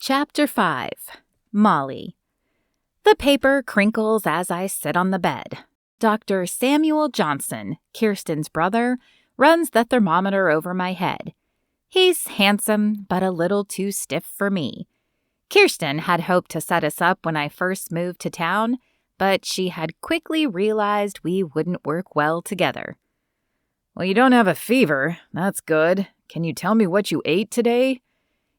Chapter-5, Molly. The paper crinkles as I sit on the bed. Dr. Samuel Johnson, Kirsten's brother, runs the thermometer over my head. He's handsome, but a little too stiff for me. Kirsten had hoped to set us up when I first moved to town, but she had quickly realized we wouldn't work well together. Well, you don't have a fever. That's good. Can you tell me what you ate today?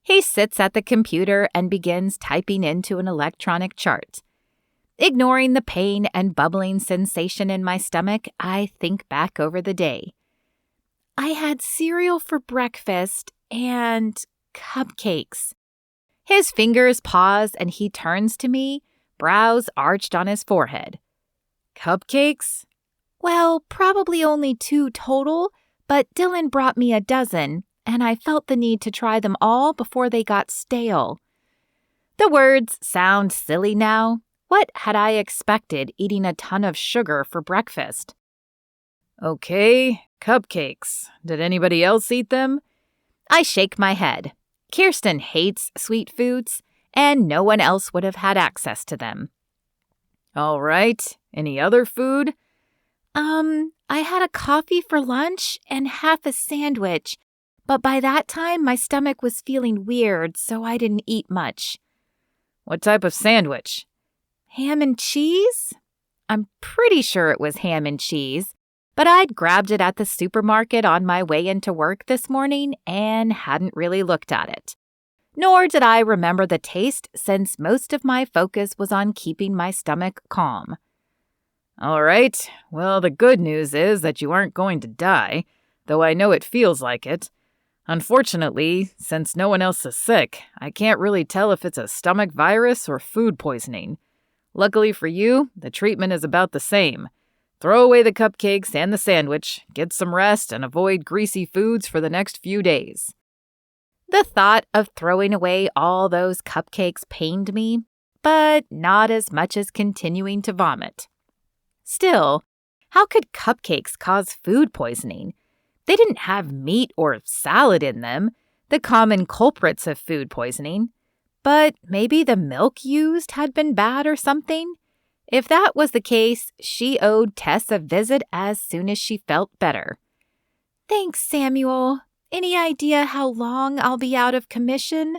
He sits at the computer and begins typing into an electronic chart. Ignoring the pain and bubbling sensation in my stomach, I think back over the day. I had cereal for breakfast and cupcakes. His fingers pause and he turns to me, brows arched on his forehead. Cupcakes? Well, probably only 2 total, but Dillon brought me a dozen, and I felt the need to try them all before they got stale. The words sound silly now. What had I expected eating a ton of sugar for breakfast? Okay, cupcakes. Did anybody else eat them? I shake my head. Kirsten hates sweet foods, and no one else would have had access to them. All right. Any other food? I had a coffee for lunch and half a sandwich, but by that time my stomach was feeling weird, so I didn't eat much. What type of sandwich? Ham and cheese? I'm pretty sure it was ham and cheese, but I'd grabbed it at the supermarket on my way into work this morning and hadn't really looked at it. Nor did I remember the taste since most of my focus was on keeping my stomach calm. All right. Well, the good news is that you aren't going to die, though I know it feels like it. Unfortunately, since no one else is sick, I can't really tell if it's a stomach virus or food poisoning. Luckily for you, the treatment is about the same. Throw away the cupcakes and the sandwich, get some rest, and avoid greasy foods for the next few days. The thought of throwing away all those cupcakes pained me, but not as much as continuing to vomit. Still, how could cupcakes cause food poisoning? They didn't have meat or salad in them, the common culprits of food poisoning. But maybe the milk used had been bad or something? If that was the case, she owed Tess a visit as soon as she felt better. Thanks, Samuel. Any idea how long I'll be out of commission?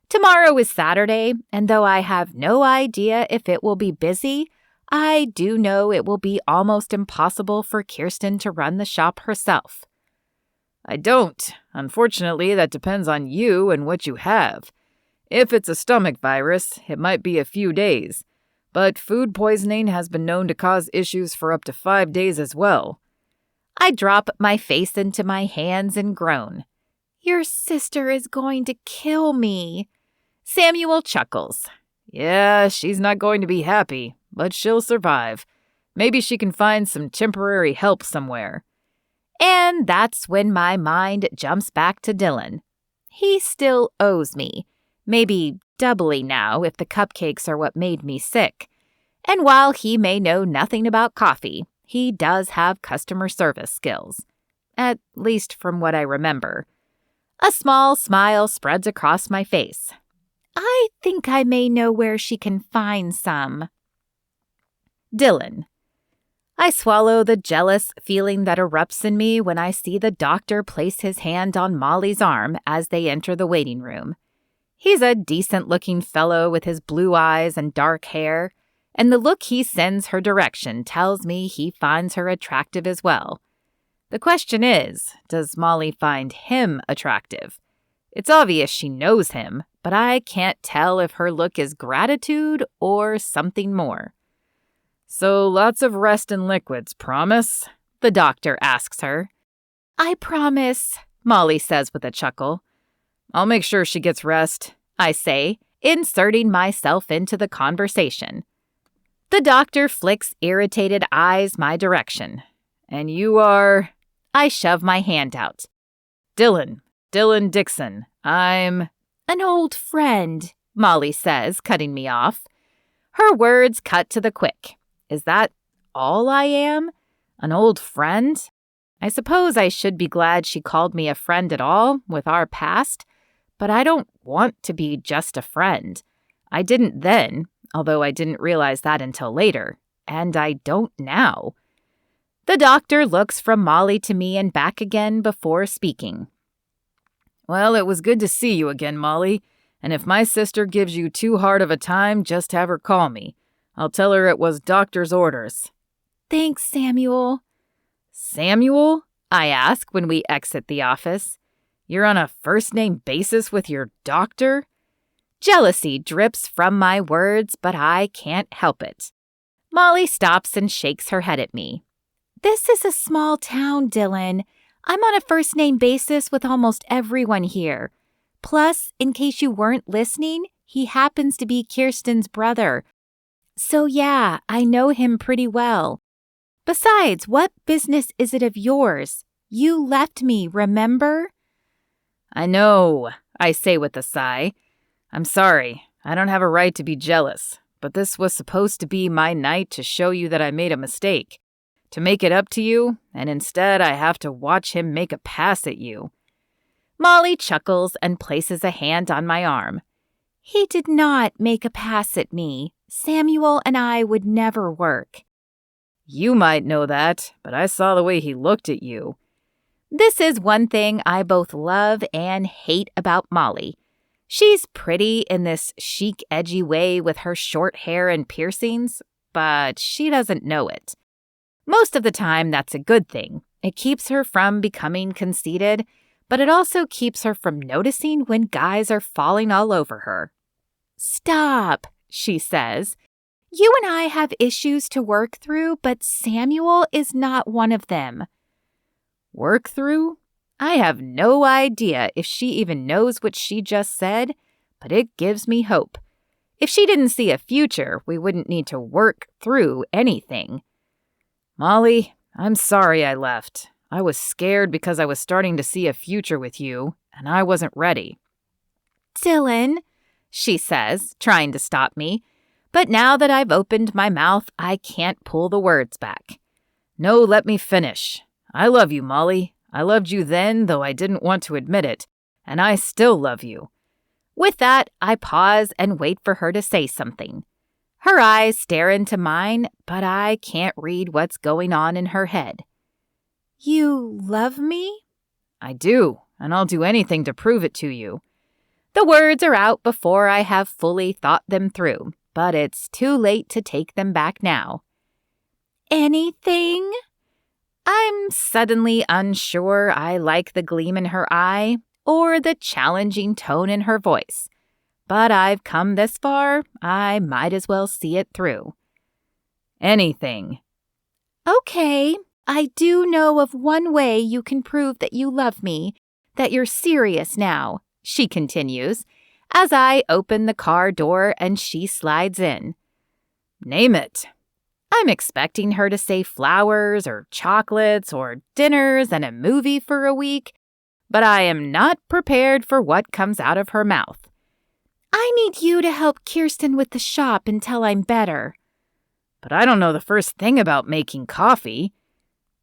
Tomorrow is Saturday, and though I have no idea if it will be busy, I do know it will be almost impossible for Kirsten to run the shop herself. I don't. Unfortunately, that depends on you and what you have. If it's a stomach virus, it might be a few days. But food poisoning has been known to cause issues for up to 5 days as well. I drop my face into my hands and groan. Your sister is going to kill me. Samuel chuckles. Yeah, she's not going to be happy, but she'll survive. Maybe she can find some temporary help somewhere. And that's when my mind jumps back to Dillon. He still owes me. Maybe doubly now if the cupcakes are what made me sick. And while he may know nothing about coffee, he does have customer service skills. At least from what I remember. A small smile spreads across my face. I think I may know where she can find some. Dillon. I swallow the jealous feeling that erupts in me when I see the doctor place his hand on Molly's arm as they enter the waiting room. He's a decent-looking fellow with his blue eyes and dark hair, and the look he sends her direction tells me he finds her attractive as well. The question is, does Molly find him attractive? It's obvious she knows him, but I can't tell if her look is gratitude or something more. So lots of rest and liquids, promise? The doctor asks her. I promise, Molly says with a chuckle. I'll make sure she gets rest, I say, inserting myself into the conversation. The doctor flicks irritated eyes my direction. And you are? I shove my hand out. Dillon Dixon. I'm an old friend, Molly says, cutting me off. Her words cut to the quick. Is that all I am? An old friend? I suppose I should be glad she called me a friend at all with our past, but I don't want to be just a friend. I didn't then, although I didn't realize that until later, and I don't now." The doctor looks from Molly to me and back again before speaking. "Well, it was good to see you again, Molly, and if my sister gives you too hard of a time, just have her call me. I'll tell her it was doctor's orders." "Thanks, Samuel." "Samuel?" I ask when we exit the office. "You're on a first-name basis with your doctor?" Jealousy drips from my words, but I can't help it. Molly stops and shakes her head at me. "This is a small town, Dillon. I'm on a first-name basis with almost everyone here. Plus, in case you weren't listening, he happens to be Kirsten's brother. So yeah, I know him pretty well. Besides, what business is it of yours? You left me, remember?" "I know," I say with a sigh. "I'm sorry. I don't have a right to be jealous, but this was supposed to be my night to show you that I made a mistake, to make it up to you, and instead I have to watch him make a pass at you." Molly chuckles and places a hand on my arm. "He did not make a pass at me. Samuel and I would never work." "You might know that, but I saw the way he looked at you." This is one thing I both love and hate about Molly. She's pretty in this chic, edgy way with her short hair and piercings, but she doesn't know it. Most of the time, that's a good thing. It keeps her from becoming conceited, but it also keeps her from noticing when guys are falling all over her. "Stop," she says. "You and I have issues to work through, but Samuel is not one of them." "Work through?" I have no idea if she even knows what she just said, but it gives me hope. If she didn't see a future, we wouldn't need to work through anything. "Molly, I'm sorry I left. I was scared because I was starting to see a future with you, and I wasn't ready." "Dillon," she says, trying to stop me. But now that I've opened my mouth, I can't pull the words back. "No, let me finish. I love you, Molly. I loved you then, though I didn't want to admit it, and I still love you." With that, I pause and wait for her to say something. Her eyes stare into mine, but I can't read what's going on in her head. "You love me?" "I do, and I'll do anything to prove it to you." The words are out before I have fully thought them through, but it's too late to take them back now. "Anything?" I'm suddenly unsure I like the gleam in her eye or the challenging tone in her voice. But I've come this far, I might as well see it through. "Anything." "Okay, I do know of one way you can prove that you love me, that you're serious now," she continues, as I open the car door and she slides in. "Name it." I'm expecting her to say flowers or chocolates or dinners and a movie for a week, but I am not prepared for what comes out of her mouth. "I need you to help Kirsten with the shop until I'm better." "But I don't know the first thing about making coffee."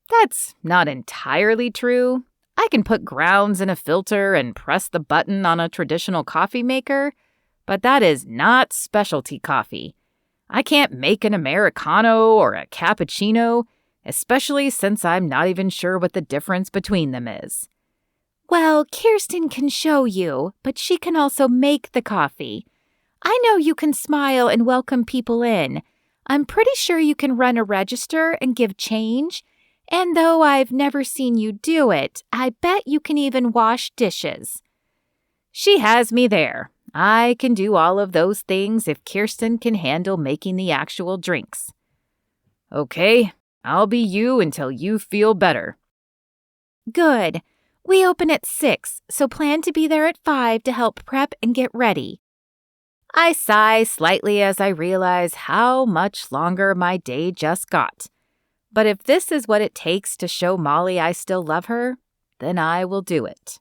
That's not entirely true. I can put grounds in a filter and press the button on a traditional coffee maker, but that is not specialty coffee. I can't make an Americano or a cappuccino, especially since I'm not even sure what the difference between them is. "Well, Kirsten can show you, but she can also make the coffee. I know you can smile and welcome people in. I'm pretty sure you can run a register and give change. And though I've never seen you do it, I bet you can even wash dishes." She has me there. I can do all of those things if Kirsten can handle making the actual drinks. "Okay, I'll be you until you feel better." "Good. We open at 6, so plan to be there at 5 to help prep and get ready." I sigh slightly as I realize how much longer my day just got. But if this is what it takes to show Molly I still love her, then I will do it.